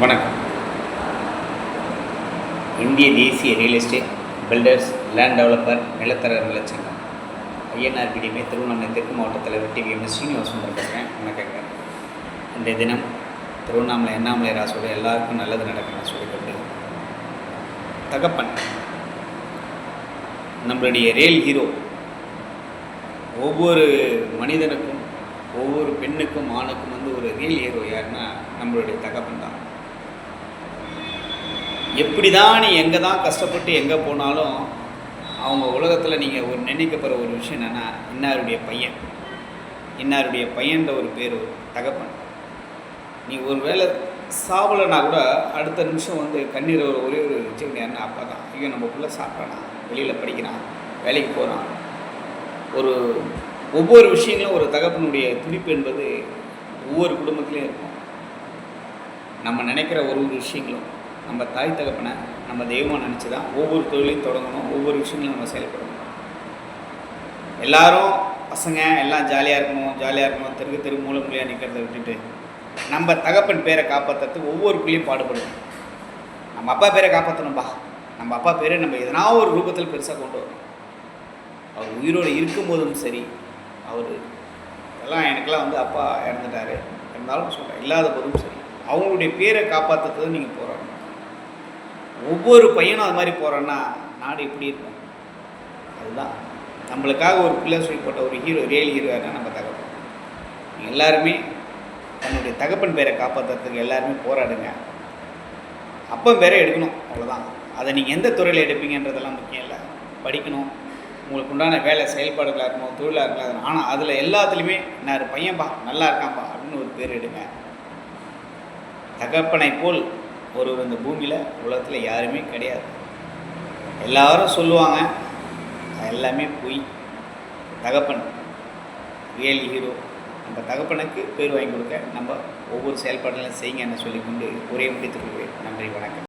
வணக்கம். இந்திய தேசிய real estate builders land developer நிலத்தரகர்கள் சங்கம் ஐஎன்ஆர்பிடிஎம்ஏ திருவண்ணாமலை தெற்கு மாவட்ட தலைவர் டிவிஎம்எஸ் ஸ்ரீனிவாசன் பேசுகிறேன். வணக்கங்க. இன்றைய தினம் திருவண்ணாமலை அண்ணாமலை ராசோட எல்லாருக்கும் நல்லது நடக்கணும்னு சொல்லிக்கொண்டு தகப்பன் நம்மளுடைய ரியல் ஹீரோ. ஒவ்வொரு மனிதனுக்கும் ஒவ்வொரு பெண்ணுக்கும் ஆணுக்கும் ஒரு ரியல் ஹீரோ யாருன்னா நம்மளுடைய தகப்பன் தான். எப்படி தான் நீ எங்கே தான் கஷ்டப்பட்டு எங்கே போனாலும் அவங்க உலகத்தில் நீங்கள் ஒரு நினைக்கப்படுற ஒரு விஷயம் என்னென்னா இன்னாருடைய பையன்ற ஒரு பேர் தகப்பன். நீ ஒரு வேளை சாப்பிடலைன்னா கூட அடுத்த நிமிஷம் கண்ணீர் ஒரே ஒரு வச்சுக்கிட்டு யாருன்னா அப்பா தான். ஐயோ நம்ம பிள்ளை சாப்பிட்றானா, வெளியில் படிக்கிறான், வேலைக்கு போகிறான். ஒவ்வொரு விஷயங்களும் ஒரு தகப்பனுடைய துடிப்பு என்பது ஒவ்வொரு குடும்பத்துலேயும் இருக்கும். நம்ம நினைக்கிற ஒரு விஷயங்களும் நம்ம தாய் தகப்பனை நம்ம தெய்வமாக நினச்சி தான் ஒவ்வொரு தொழிலையும் தொடங்கணும், ஒவ்வொரு விஷயங்களும் நம்ம செயல்படணும். எல்லாரும் பசங்க எல்லாம் ஜாலியாக இருக்கணும், தெரு மூலையாக நிற்கிறத விட்டுட்டு நம்ம தகப்பன் பேரை காப்பாற்றுறதுக்கு ஒவ்வொரு பிள்ளையும் பாடுபடணும். நம்ம அப்பா பேரை காப்பாற்றணும்பா, நம்ம அப்பா பேரை நம்ம எதனா ஒரு ரூபத்தில் பெருசாக கொண்டு வரணும். அவர் உயிரோடு இருக்கும்போதும் சரி, அவர் எனக்கெல்லாம் அப்பா இறந்துட்டார் இருந்தாலும் சொல்கிறேன், இல்லாத போதும் சரி, அவங்களுடைய பேரை காப்பாற்றுறது நீங்கள் போராடணும். ஒவ்வொரு பையனும் அது மாதிரி போகிறோன்னா நாடு எப்படி இருக்கும்? அதுதான் நம்மளுக்காக ஒரு பிள்ளை சொல்லி போட்ட ஒரு ஹீரோ, ரியல் ஹீரோ யாருன்னா நம்ம தகப்பன். எல்லாருமே தன்னுடைய தகப்பன் பேரை காப்பாற்றுறதுக்கு எல்லாருமே போராடுங்க. அப்பன் பேரை எடுக்கணும், அவ்வளோதான். அதை நீங்கள் எந்த துறையில் எடுப்பீங்கன்றதெல்லாம் முக்கியம் இல்லை. படிக்கணும், உங்களுக்கு உண்டான வேலை செயல்பாடுகளாக இருக்கணும், தொழிலாக இருக்கலாம். ஆனால் அதில் எல்லாத்துலேயுமே நான் பையன்பா நல்லா இருக்கான்பா அப்படின்னு ஒரு பேர் எடுங்க. தகப்பனை போல் இந்த பூமியில் உலகத்தில் யாருமே கிடையாது. எல்லாரும் சொல்லுவாங்க, எல்லாமே பொய். தகப்பன் ரியல் ஹீரோ. நம்ம தகப்பனுக்கு பேர் வாங்கி கொடுக்க நம்ம ஒவ்வொரு செயல்பாடுகளையும் செய்யுங்க என்று சொல்லிக்கொண்டு உரையை முடித்துக் கொள்வேன். நன்றி, வணக்கம்.